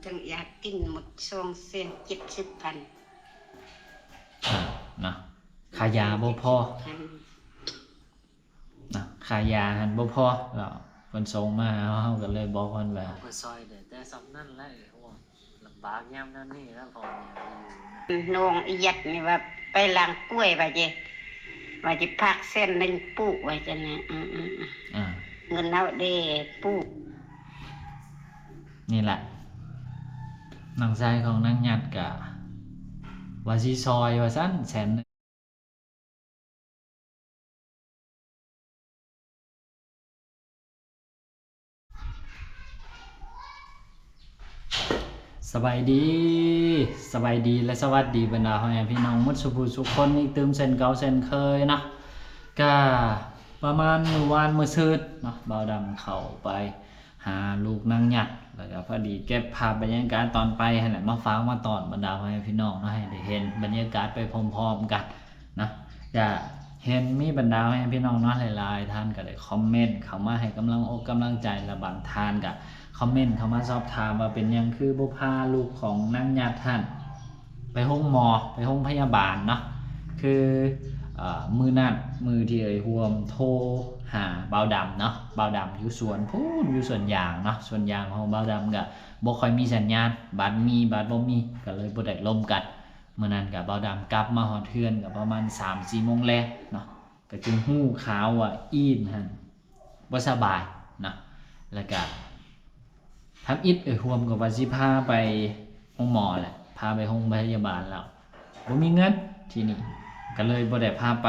ถึงอยากกินหมดช่วงเสียง70,000นะขายาบ่พอนะขายาหันบ่พอแล้วเพิ่นส่งมาเฮาก็เลยบอกเพิ่นว่าเพื่อซอยเด้อแต่สำนั่นแหละโอ้ลำบากยามนั้นนี่แล้วพอเนี่ยอยู่น้องอียัดนี่ว่าไปล้างกล้วยว่าจิพักเส้นหนึงปลูกไว้จังนะเงินเอาเด้ปลูกนี่แหละน้องชายของนางหยัดก็ว่าสิซอยว่าซั่นแสนสบายดีและสวัสดีบรรดาพ่อแม่พี่น้องหมดสุภูทุกคนอีกตื่มเส้นเก่าเส้นเคยนะก็ประมาณมื้อวานมื้อซืนเนาะบ่าวดำเข้าไปหาลูกนางหยัดแล้วก็พอดีเก็บภาพบรรยากาศตอนไปหั่นแหละมาฟังมาตอนบรรดาพ่อแม่พี่น้องเนาะให้ได้เห็นบรรยากาศไปพร้อมๆกันนะก็เห็นมีบรรดาพ่อแม่พี่น้องเนาะหลายๆท่านก็ได้คอมเมนต์เข้ามาให้กำลังอกกำลังใจและบางท่านก็คอมเมนต์เข้ามาสอบถามว่าเป็นยังคือบุพาลูกของนางญาติท่านไปห้องหมอไปห้องพยาบาลเนาะคือมือนัดมือที่ห่วมโทรหาเบาดำเนาะเบาดำอยู่สวนพูนอยู่สวนยางเนาะสวนยางของเบาดำก็บ่ค่อยมีสัญญาณบัดมีบัดบ่มีก็เลยบ่ได้ล่มกันมื้อนั้นก็เบาดำกลับมาฮอดเทือนก็ประมาณ 3-4 โมงแลงเนาะก็จึงฮู้ข่าวว่าอีนหั่นบ่สบายเนาะแล้วก็ทำอิดห่วมกับว่าสิพาไปห้องหมอแหละพาไปห้องพยาบาลแล้วบ่มีเงินทีนี้ก็เลยบ่ได้พาไป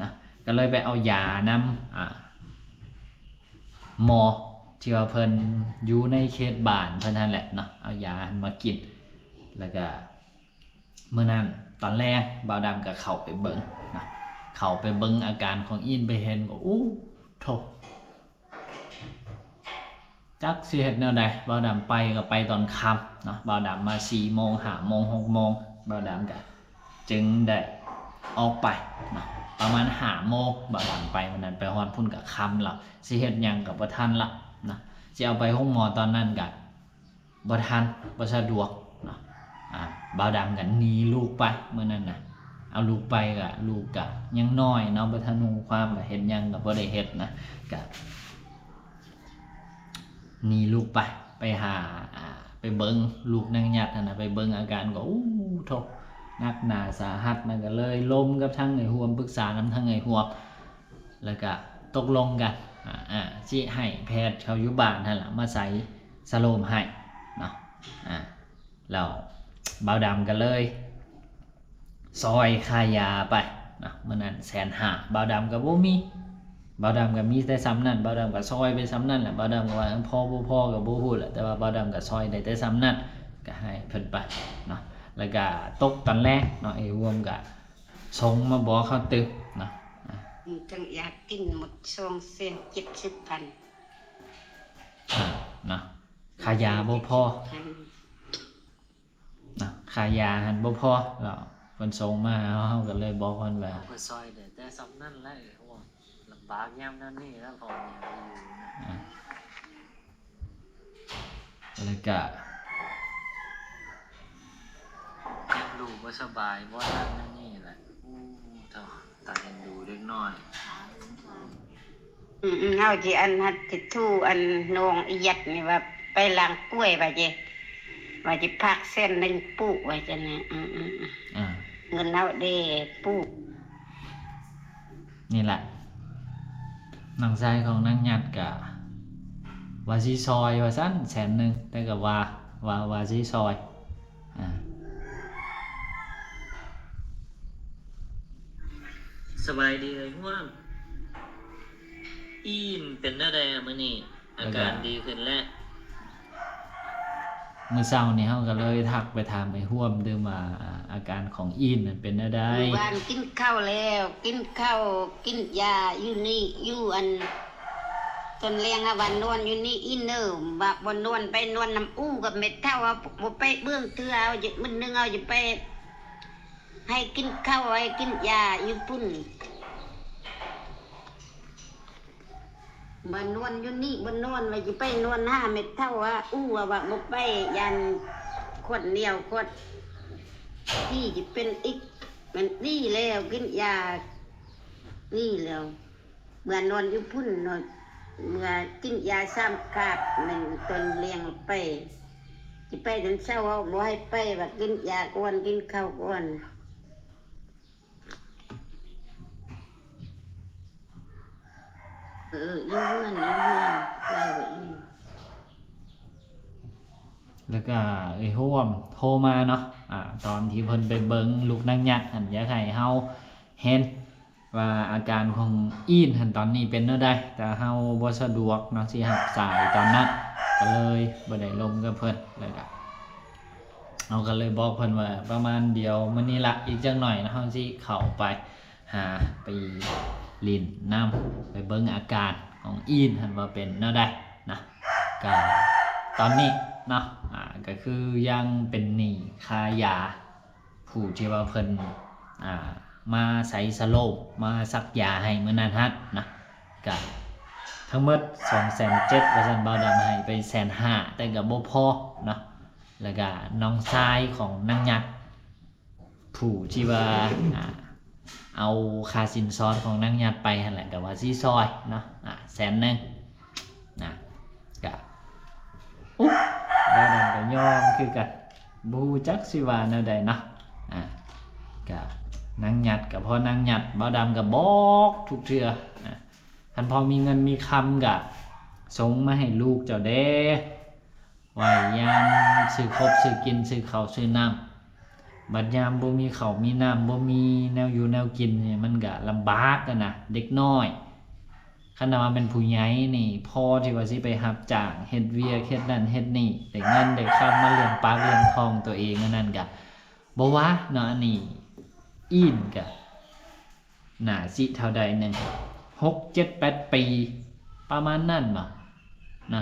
นะก็เลยไปเอายานำหมอที่ว่าเพิ่นอยู่ในเขตบ้านเพิ่นนั่นแหละเนาะเอายามากินแล้วก็เมื่อนั้นตอนแรกบ่าวดำก็เข้าไปเบิ่งนะเข้าไปเบิ่งอาการของอินไปเห็นก็อู้โธ่จักสิเฮ็ดแนวใดบ่าวดำไปก็ไปตอนค่ำเนาะบ่าวดำมา4 โมง5 โมง6 โมงบ่าวดำก็จึงได้ออกไปเนาะประมาณ5 โมงบ่าวดำไปวันนั้นไปฮอดพุ่นก็ค่ำแล้วสิเฮ็ดหยังก็บ่ทันละนะสิเอาไปห้องหมอตอนนั้นก็บ่ทันบ่สะดวกเนาะบ่าวดำก็หนีลูกไปมื้อนั้นน่ะเอาลูกไปก็ลูกก็ยังน้อยเนาะบ่ทันรู้ความก็เฮ็ดหยังก็บ่ได้เฮ็ดนะก็หนีลูกไปหาไปเบิ่งลูกนางหยัดนั่นน่ะไปเบิ่งอาการก็อู้โธ่หนักหนาสาหัสมันก็เลยล้มกับทั้งไอ้ห่วมปรึกษานำทั้งไอ้ห่วมแล้วก็ตกลงกันสิให้แพทย์เขาอยู่บ้านนั่นล่ะมาใส่สโลมให้เนาะแล้วบ่าวดำก็เลยซอยค่ายาไปเนาะมื้อนั้น150,000บ่าวดำก็บ่มีบ่าวดำก็มีแต่ซ้ำนั่นบ่าวดำก็ซอยไปซ้ำนั่นแหละบ่าวดำก็ว่าพ่อบ่พอก็บ่ฮู้แหละแต่ว่าบ่าวดำก็ซอยได้แต่ซ้ำนั่นก็ให้เพิ่นไปเนาะแล้วก็ตกตอนแรกเนาะไอ้รวมก็ส่งมาบอกเขาตึกเนาะถึงอยากกินหมดช่วงเสียง70,000เนาะขายาบ่พอนะขายาหันบ่พอแล้วเพิ่นส่งมาเฮาก็เลยบอกเพิ่นว่าเพื่อซอยเด้อแต่สำนั่นแหละโอ้ลำบากยามนั้นนี่แล้วพอเนี่ยอยู่แล้วก็ยังดูบ่สบายบ่นั่นนี่แหละอู้เท่าตาเห็นดูเล็กน้อยเฮาสิอันหัดสิทู่อันน้องอียัดนี่ว่าไปล้างกล้วยว่าจิพักเส้นหนึงปลูกไว้จังนะเงินเอาเด้ปลูกนี่แหละน้องชายของนางหยัดก็ว่าสิซอยว่าซั่น100,000แต่ก็ว่าสิซอยสบายดีเลยห่วงอีนเป็นได้มื้อนี้อาการดีขึ้นแล้วมื้อเช้านี้เฮาก็เลยทักไปถามไอ้ร่วมดื่มว่าอาการของอินนั่นเป็นจั่งใดบ้านกินข้าวแล้วกินข้าวกินยาอยู่นี่อยู่อันตนเลี้ยงวันนวลอยู่นี่อินเนอร์บ่นวลไปนวลน้ำอู้กับเม็ดเท่าบ่ไปเบื้องเทื่อเอามื้อนึงเอาจะไปให้กินข้าวให้กินยาอยู่พุ่น บ้านนวลอยู่นี่บ้านนวลว่าจะไปนวล5 เม็ดเท่าว่าว่าบ่ไปยันขวดเดียวขวดที่จะเป็นอีกมันนี่แล้วกินยานี่แล้วเมื่อนอนอยู่พุ่นนอนเมื่อกินยา3 กาบ1ตนเลี้ยงไปจะไปจนเช้าเอาบ่ให้ไปว่ากินยาก่อนกินข้าวก่อนอยู่เฮือนไปว่าอี แล้วก็ร่วมโทรมาเนาะตอนที่เพิ่นไปเบิ่งลูกนางยักษ์หั่นอยากให้เฮาเห็นว่าอาการของอีนหั่นตอนนี้เป็นแนวใดแต่เฮาบ่สะดวกเนาะสิรับสายตอนนั้นก็เลยบ่ได้ลงกับเพิ่นแล้วก็เราก็เลยบอกเพิ่นว่าประมาณเดียวมื้อนี้ละอีกจักหน่อยนะเฮาสิเข้าไปหาไปลิ้นน้ำไปเบิ่งอาการของอีนหั่นว่าเป็นแนวใดนะก็ตอนนี้เนาะก็คือยังเป็นหนี้ค่ายาผู้ที่ว่าเพิ่นมาใส่สโลปมาซักยาให้มื้อนั้นฮัดนะก็ทั้งหมด 270,000 ว่าซั่นบ่าวดำให้ไป 150,000 แต่ก็บ่พอเนาะแล้วก็น้องชายของนางยักษ์ผู้ที่ว่าเอาค่าสินสอดของนางยักษ์ไปหั่นแหละก็ว่าสิซอยเนาะ100,000นะก็บ่าวดำก็ยอมคือกันบ่ฮู้จักสิว่าแนวใดเนาะก็นางหยัดกับพ่อนางหยัดบ่าวดำก็บอกทุกเทื่อคันพอมีเงินมีคำก็ส่งมาให้ลูกเจ้าเด้ไว้ยามซื้อครบซื้อกินซื้อข้าวซื้อน้ำบัดยามบ่มีข้าวมีน้ำบ่มีแนวอยู่แนวกินนี่มันก็ลำบากกันนะเด็กน้อยคันว่าเป็นผู้ใหญ่นี่พ่อที่ว่าสิไปรับจ้างเฮ็ดเวียกเฮ็ดนั่นเฮ็ดนี่ได้เงินได้คำมาเลี้ยงปากเลี้ยงท้องตัวเองนั่นก็บ่ว่าเนาะอันนี้อีนก็น่าสิเท่าใดนึง6 7 8 ปีประมาณนั้นบ่นะ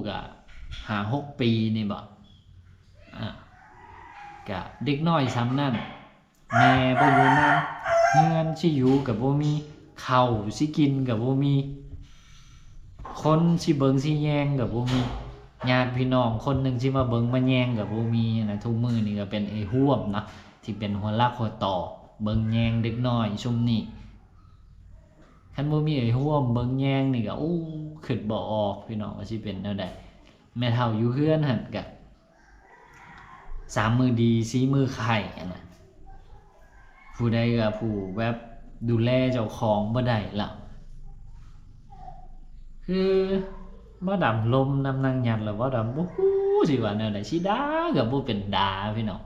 ก็5-6 ปีนี่บ่ก็เด็กน้อยซ้ำนั่นแม่บ่อยู่นำเฮือนสิอยู่ก็บ่มีข้าวสิกินก็บ่มีคนสิเบิ่งสิแยงก็บ่มีญาติพี่น้องคนหนึงสิมาเบิ่งมาแยงก็บ่มีนะทุกมื้อนี่ก็เป็นไอ้ร่วมนะที่เป็นหัวลักหัวต่อเบิ่งแยงเด็กน้อยซุมนี้คันบ่มีไอ้ร่วมเบิ่งแยงนี่ก็คิดบ่ออกพี่น้องว่าสิเป็นแนวใดแม่เฒ่าอยู่เฮือนหั่นก็3 มื้อดี4 มื้อไข้นะผู้ใดก็ผู้แบบดูแลเจ้าของบ่ได้ล่ะคือบ่ดำลมนำนางหยัดแล้วบ่ดำบ่ฮู้สิว่าแนวใดสิด่าก็บ่เป็นด่าพี่น้อง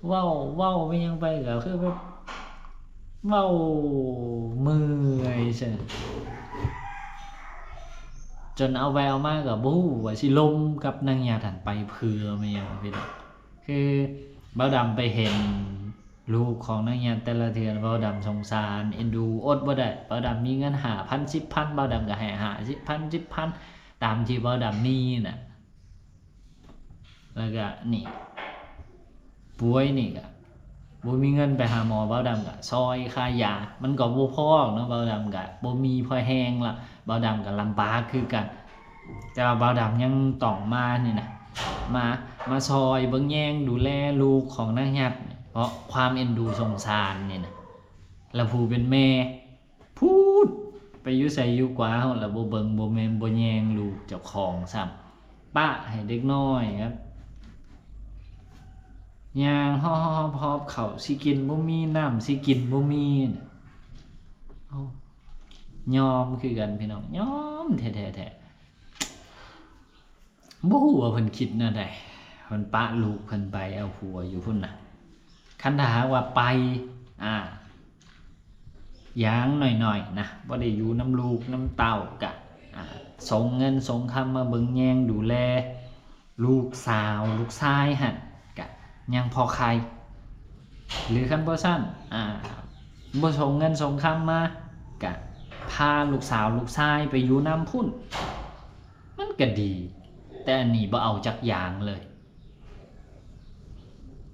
เว้าไปยังไปก็คือแบบเว้าเมื่อยซั่นจนเอาไปเอามาก็บ่ฮู้ว่าสิลมกับนางหยัดหันไปเพื่อแม่นพี่น้องคือบ่ดำไปเห็นลูกของนางหยัดแต่ละเทื่อบ่ดำสงสารเอ็นดูอดบ่ได้บ่ดำมีเงิน 5,000 10,000 บ่ดำก็ให้50,000 10,000ตามที่บ่ดำมีน่ะแล้วก็นี่ป่วยนี่ก็บ่มีเงินไปหาหมอบ่ดำก็ซอยค่ายามันก็บ่พอเนาะบ่ดำก็บ่มีพอแฮงล่ะบ่ดำก็ลำบากคือกันแต่ว่าบ่ดำยังต้องมานี่นะมาซอยเบิ่งแยงดูแลลูกของนางหยัดเพราะความเอ็นดูสงสารนี่นะแล้วผู้เป็นแม่พูดไปอยู่ไสอยู่กว่าเฮาแล้วบ่เบิ่งบ่แม่นบ่แยงลูกเจ้าของซ้ำปะให้เด็กน้อยครับย่างฮ้อๆพอบข้าวสิกินบ่มีน้ำสิกินบ่มียอมคือกันพี่น้องยอมแท้ๆบ่ฮู้ว่าเพิ่นคิดแนวใดเพิ่นปะลูกเพิ่นไปเอาผัวอยู่พุ่นน่ะคันถ้าหากว่าไปอย่างหน่อยๆนะบ่ได้อยู่น้ำลูกน้ำเต้าก็ส่งเงินส่งคำมาเบิ่งแยงดูแลลูกสาวลูกชายหั่นก็ยังพอใครหรือคันบ่ซั่นบ่ส่งเงินส่งคำมาก็พาลูกสาวลูกชายไปอยู่นำพุ่นมันก็ดีแต่อันนี้บ่เอาจักอย่างเลย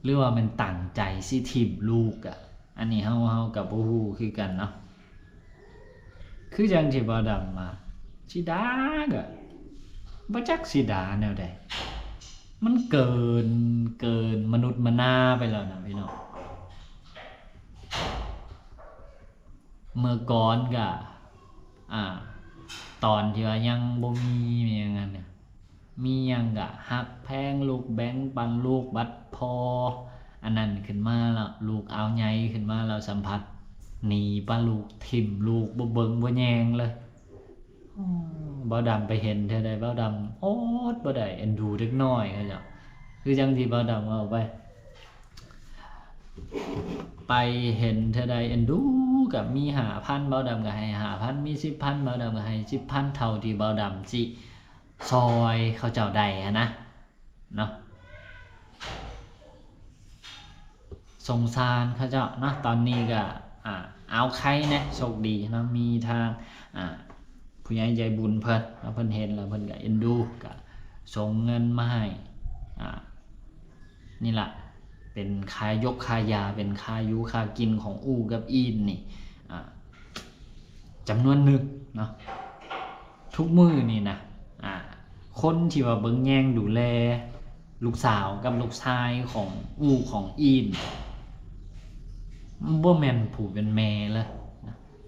หรือว่ามันตั้งใจสิทิ่มลูกอันนี้เฮากับบ่ฮู้คือกันเนาะ คือจังที่บ่ดำมาสิดาก็บ่จักสิดาแนวใดมันเกินมนุษย์มนาไปแล้วนะพี่น้องเมื่อก่อนก็ตอนที่ว่ายังบ่มีอย่างนั้นเนี่ยมีหยังก็ฮักแพงลูกแบงค์ปันลูกบัดพออันนั้นขึ้นมาแล้วลูกเอาใหญ่ขึ้นมาแล้วสัมผัสหนีปะลูกทิ่มลูกบ่เบิ่งบ่แยงเลยบ่ดำไปเห็นเท่าใดบ่ดำโอ๊ดบ่ได้เอ็นดูเด็กน้อยเขาเจ้าคือจังที่บ่ดำเอาไปเห็นเท่าใดเอ็นดูกับมี5,000บ่ดำก็ให้5,000มี10,000บ่ดำก็ให้10,000เท่าที่บ่ดำสิซอยเขาเจ้าได้นะเนาะสงสารเขาเจ้าเนาะตอนนี้ก็เอาใครนะโชคดีเนาะมีทางผู้ใหญ่ใจบุญเพิ่นแล้วเพิ่นเห็นแล้วเพิ่นก็เอ็นดูก็ส่งเงินมาให้นี่ล่ะเป็นค่ายกค่ายาเป็นค่าอยู่ค่ากินของอู่กับอีนนี่จำนวนหนึ่งเนาะทุกมื้อนี่นะคนที่ว่าเบิ่งแยงดูแลลูกสาวกับลูกชายของอู่ของอีนบ่แม่นผู้เป็นแม่เลย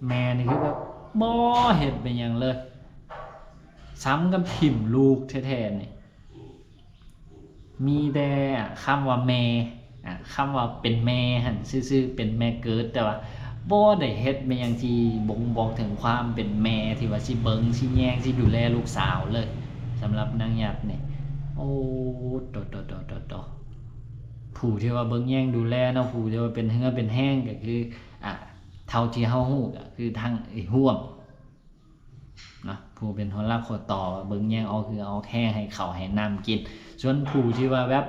แม่นี่คือแบบบ่เฮ็ดเป็นหยังเลยซ้ำกับถิ่มลูกแท้ๆนี่มีแต่คำว่าแม่คำว่าเป็นแม่หั่นซื่อๆเป็นแม่เกิดแต่ว่าบ่ได้เฮ็ดเป็นหยังที่บ่งบอกถึงความเป็นแม่ที่ว่าสิเบิ่งสิแยงสิดูแลลูกสาวเลยสำหรับนางหยัดนี่โอ้โตผู้ที่ว่าเบิ่งแยงดูแลเนาะผู้ที่ว่าเป็นเฮือเป็นแห้งก็คือเท่าที่เฮาฮู้ก็คือทางห่วมนะผู้เป็นหัวรักหัวต่อเบิ่งแยงเอาคือเอาแค่ให้ข้าวให้น้ำกินส่วนผู้ที่ว่าแบบ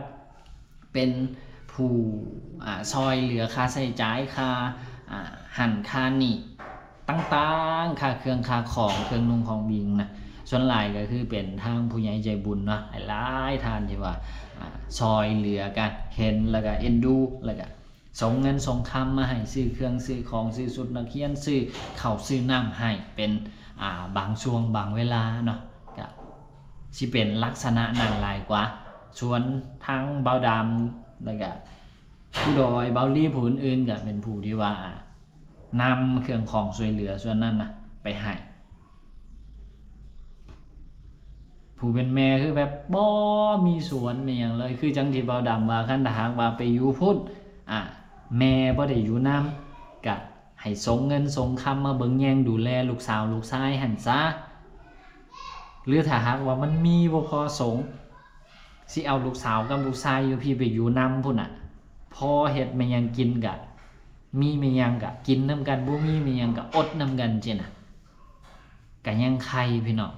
เป็นผู้ซอยเหลือค่าใช้จ่ายค่าหั่นค่านี่ต่างๆค่าเครื่องค่าของเครื่องนุ่งของบิงนะส่วนหลายก็คือเป็นทางผู้ใหญ่ใจบุญเนาะหลายท่านที่ว่าซอยเหลือกันเห็นแล้วก็เอ็นดูแล้วก็ส่งเงินส่งคำมาให้ซื้อเครื่องซื้อของซื้อชุดนักเรียนซื้อข้าวซื้อน้ำให้เป็นบางช่วงบางเวลาเนาะก็สิเป็นลักษณะนั้นหลายกว่าส่วนทางเบาดำแล้วก็ผู้ดอยเบาลี่ผู้อื่นๆก็เป็นผู้ที่ว่านำเครื่องของช่วยเหลือส่วนนั้นนะไปให้ผู้เป็นแม่คือแบบบ่มีสวนมีหยังเลยคือจังที่เบาดำว่าคันถ้าหากว่าไปอยู่พุ่นแม่บ่ได้อยู่นำก็ให้ส่งเงินส่งคำมาเบิ่งแยงดูแลลูกสาวลูกชายหั่นซะหรือถ้าหากว่ามันมีบ่พอสงสิเอาลูกสาวกับลูกชายอยู่พี่ไปอยู่นำพุ่นพอเฮ็ดแม่ยังกินก็มีแม่ยังก็กินนำกันบ่มีแม่ยังก็อดนำกันจิน่ะก็ยังใครพี่น้อง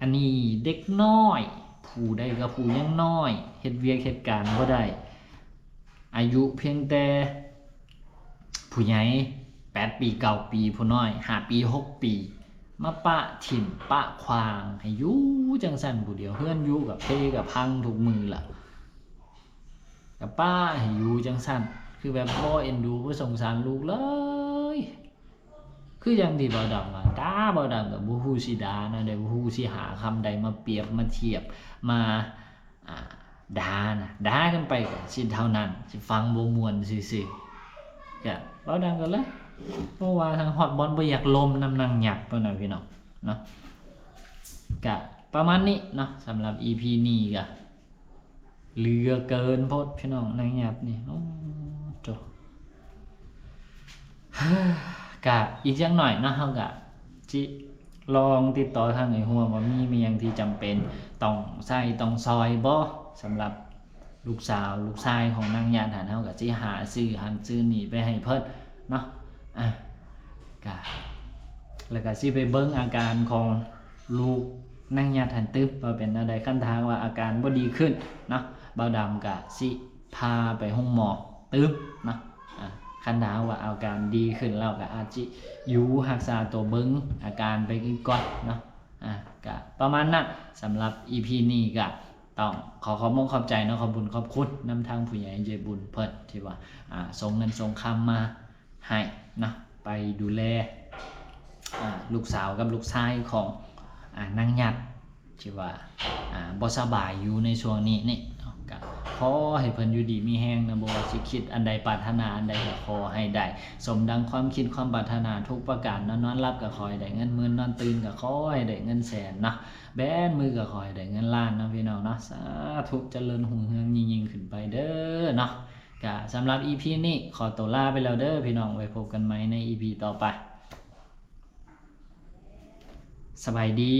อันนี้เด็กน้อยผู้ใดก็ผู้ยังน้อยเฮ็ดเวียกเฮ็ดการบ่ได้อายุเพียงแต่ผู้ใหญ่8ปี9ปีผู้น้อย5ปี6ปีมาปะถิ่มปะควางให้อยู่จังซั่นผู้เดียวเฮือนอยู่กับเพกับพังทุกมือล่ะกับป้าให้อยู่จังซั่นคือแบบบ่เอ็นดูบ่สงสารลูกเลยคืออย่างที่บ่ดำว่าตาบ่ดำกับบ่ฮู้สิดานะได้บ่ฮู้สิหาคำใดมาเปรียบมาเทียบมาด่านะด่ากันไปก็สิเท่านั้นสิฟังบ่ม่วนซื่อๆก็บ่ดำกันเลยเพราะว่าทางฮอตบอลบ่อยากลมนำนางหยักเพิ่นน่ะพี่น้องเนาะก็ประมาณนี้เนาะสำหรับ EP นี้ก็เหลือเกินโพดพี่น้องนางหยักนี่โอ้โตก็อีกจังหน่อยเนาะเฮาก็สิลองติดต่อทางไอ้หัวว่ามีหยังที่จำเป็นต้องใช้ต้องซอยบ่สำหรับลูกสาวลูกชายของนางหยักหันเฮาก็สิหาซื้อหันซื้อนี่ไปให้เพิ่นเนาะก็แล้วก็สิไปเบิ่งอาการของลูกนางหยักหันตึบว่าเป็นอะไรคันทางว่าอาการบ่ดีขึ้นเนาะบ่าวดำก็สิพาไปห้องหมอตึบเนาะคันถามว่าอาการดีขึ้นแล้วก็อาจจะอยู่รักษาตัวเบิ่งอาการไปก่อนเนาะก็ประมาณนั้นสำหรับ EP นี้ก็ต้องขอบขอบใจเนาะขอบคุญขอบคุณนำทางผู้ใหญ่ใจบุญเพิ่นที่ว่าส่งเงินส่งคำมาให้นะไปดูแล ลูกสาวกับลูกชายของนางหยัดที่ว่าบ่สบายอยู่ในช่วงนี้นี่เนาะก็ขอให้เพิ่นอยู่ดีมีแรงนะบ่ว่าสิคิดอันใดปรารถนาอันใดก็ขอให้ได้สมดังความคิดความปรารถนาทุกประการนอนหลับก็ขอให้ได้เงินหมื่นนอนตื่นก็ขอให้ได้เงินแสนเนาะแบนมือก็ขอให้ได้เงินล้านเนาะพี่น้องเนาะสาธุเจริญรุ่งเรืองยิ่งๆขึ้นไปเด้อเนาะก็สำหรับ EP นี้ขอตัวลาไปแล้วเด้อพี่น้องไว้พบกันใหม่ใน EP ต่อไปสบายดี